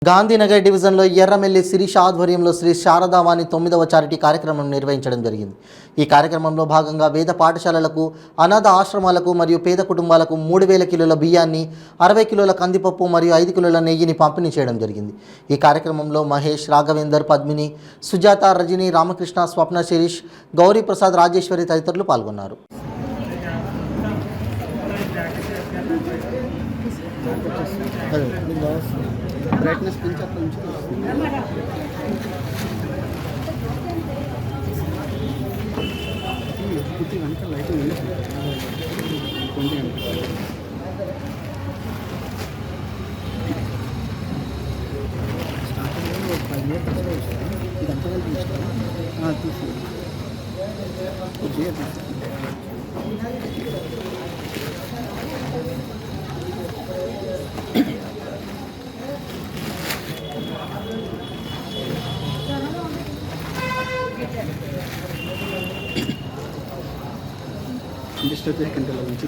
గాంధీనగర్ డివిజన్లో ఎర్రమెల్లి శిరీష ఆధ్వర్యంలో శ్రీ శారదావాణి 9వ చారిటీ కార్యక్రమం నిర్వహించడం జరిగింది. ఈ కార్యక్రమంలో భాగంగా వేద పాఠశాలలకు, అనాథ ఆశ్రమాలకు మరియు పేద కుటుంబాలకు 3000 కిలోల బియ్యాన్ని, 60 కిలోల కందిపప్పు మరియు 5 కిలోల నెయ్యిని పంపిణీ చేయడం జరిగింది. ఈ కార్యక్రమంలో మహేష్, రాఘవేందర్, పద్మిని, సుజాత, రజని, రామకృష్ణ, స్వప్న, శిరీష్, గౌరీ ప్రసాద్, రాజేశ్వరి తదితరులు పాల్గొన్నారు. బ్రైట్నెస్ పెంచి అక్కడ నుంచి పూర్తి కనుక లైటింగ్ ఉంది. స్టార్టింగ్లో 5 మినిట్స్ ఇదంతా తీసి డిస్టర్బ్ చేయకుండా ఉంచి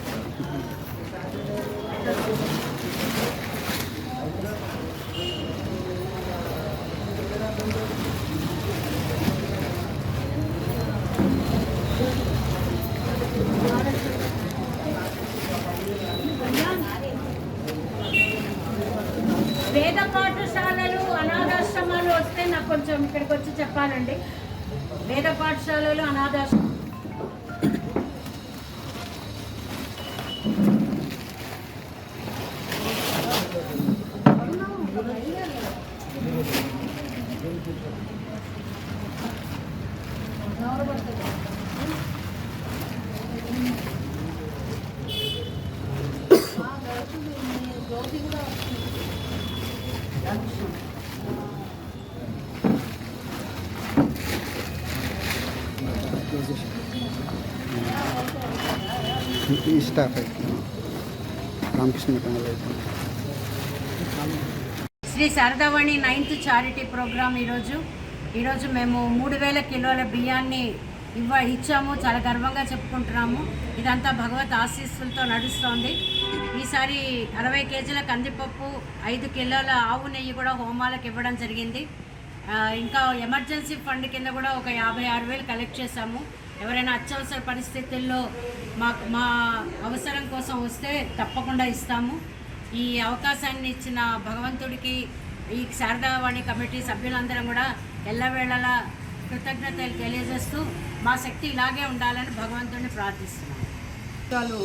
వేద పాఠశాలలు, అనాథాశ్రమాలు వస్తే నాకు కొంచెం ఇక్కడికి వచ్చి చెప్పాలండి. వేద పాఠశాలలు, అనాథాశ్రమాలు ఈ staff Ramakrishna Shri Sharadavani 9th charity programme ఈరోజు మేము 3000 కిలోల బియ్యాన్ని ఇచ్చాము. చాలా గర్వంగా చెప్పుకుంటున్నాము. ఇదంతా భగవత్ ఆశీస్సులతో నడుస్తోంది. ఈసారి 60 కేజీల కందిపప్పు, 5 కిలోల ఆవు నెయ్యి కూడా హోమాలకు ఇవ్వడం జరిగింది. ఇంకా ఎమర్జెన్సీ ఫండ్ కింద కూడా ఒక 56,000 కలెక్ట్ చేశాము. ఎవరైనా అత్యవసర పరిస్థితుల్లో మా అవసరం కోసం వస్తే తప్పకుండా ఇస్తాము. ఈ అవకాశాన్ని ఇచ్చిన భగవంతుడికి, ఈ శారదావాణి కమిటీ సభ్యులందరం కూడా ఎల్లవేళలా కృతజ్ఞతలు తెలియజేస్తూ మా శక్తి ఇలాగే ఉండాలని భగవంతుడిని ప్రార్థిస్తున్నాను.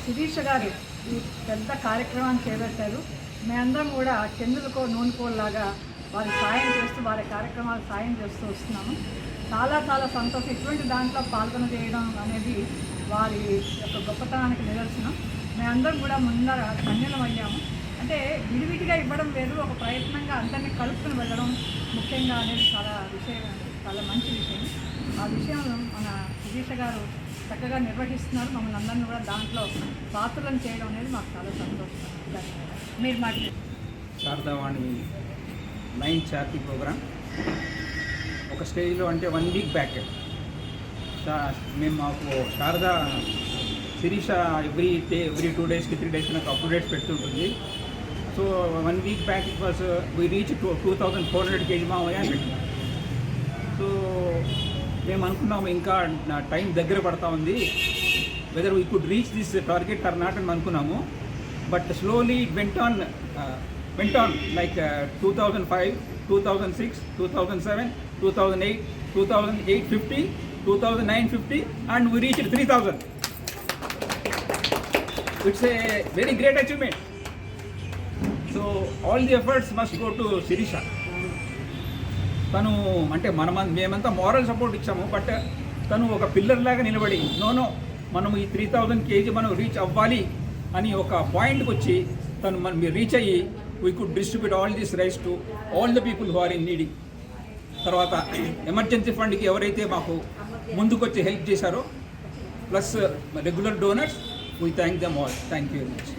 శిరీష గారు ఈ పెద్ద కార్యక్రమాన్ని చేపట్టారు. మేమందరం కూడా చంద్రులకో నూనెకోలాగా వారి సాయం చేస్తూ, వారి కార్యక్రమాలు సాయం చేస్తూ వస్తున్నాము. చాలా చాలా సంతోషం. ఇటువంటి దాంట్లో చేయడం అనేది వారి యొక్క గొప్పతనానికి నిదర్శనం. మేమందరం కూడా ముందర ధన్యులం అయ్యాము. అంటే విడివిడిగా ఇవ్వడం లేదు, ఒక ప్రయత్నంగా అందరినీ కలుపుకుని వెళ్ళడం ముఖ్యంగా అనేది చాలా మంచి విషయం. ఆ విషయం మన శిరీష గారు చక్కగా నిర్వహిస్తున్నారు. మమ్మల్ని అందరినీ కూడా దాంట్లో పాత్రలను చేయడం అనేది మాకు చాలా సంతోషం. మీరు మాట్లాడారు. శారదావాణి 9th చారిటీ ప్రోగ్రామ్ ఒక స్టేజ్లో అంటే 1 వీక్ బ్యాక్ మేము మాకు శారదా శిరీష ఎవ్రీ 2 డేస్కి 3 డేస్కి నాకు అప్డేట్స్ పెడుతుంటుంది. So 1 week back it was we reach 2400 kg మామయ్య అని పెట్టినాం. సో మేము అనుకున్నాము ఇంకా టైం దగ్గర పడతా ఉంది, whether we could reach this target or not అని అనుకున్నాము. But slowly it went on like 2005, 2006, 2007, 2008, 2008-50, 2009-50 and we reached 3000. It's a very great achievement. So all the efforts must go to Sirisha. తను అంటే మేమంతా moral support ఇచ్చాము, but తను ఒక pillar లాగా నిలబడి మనం ఈ 3000 kg మనం రీచ్ అవ్వాలి అని ఒక పాయింట్కి వచ్చి మనం రీచ్ అయ్యి we could distribute all this rice to all the people who are in needing. తర్వాత ఎమర్జెన్సీ ఫండ్కి ఎవరైతే మాకు ముందుకు వచ్చి హెల్ప్ చేశారో, plus regular donors, we thank them all. Thank you very much.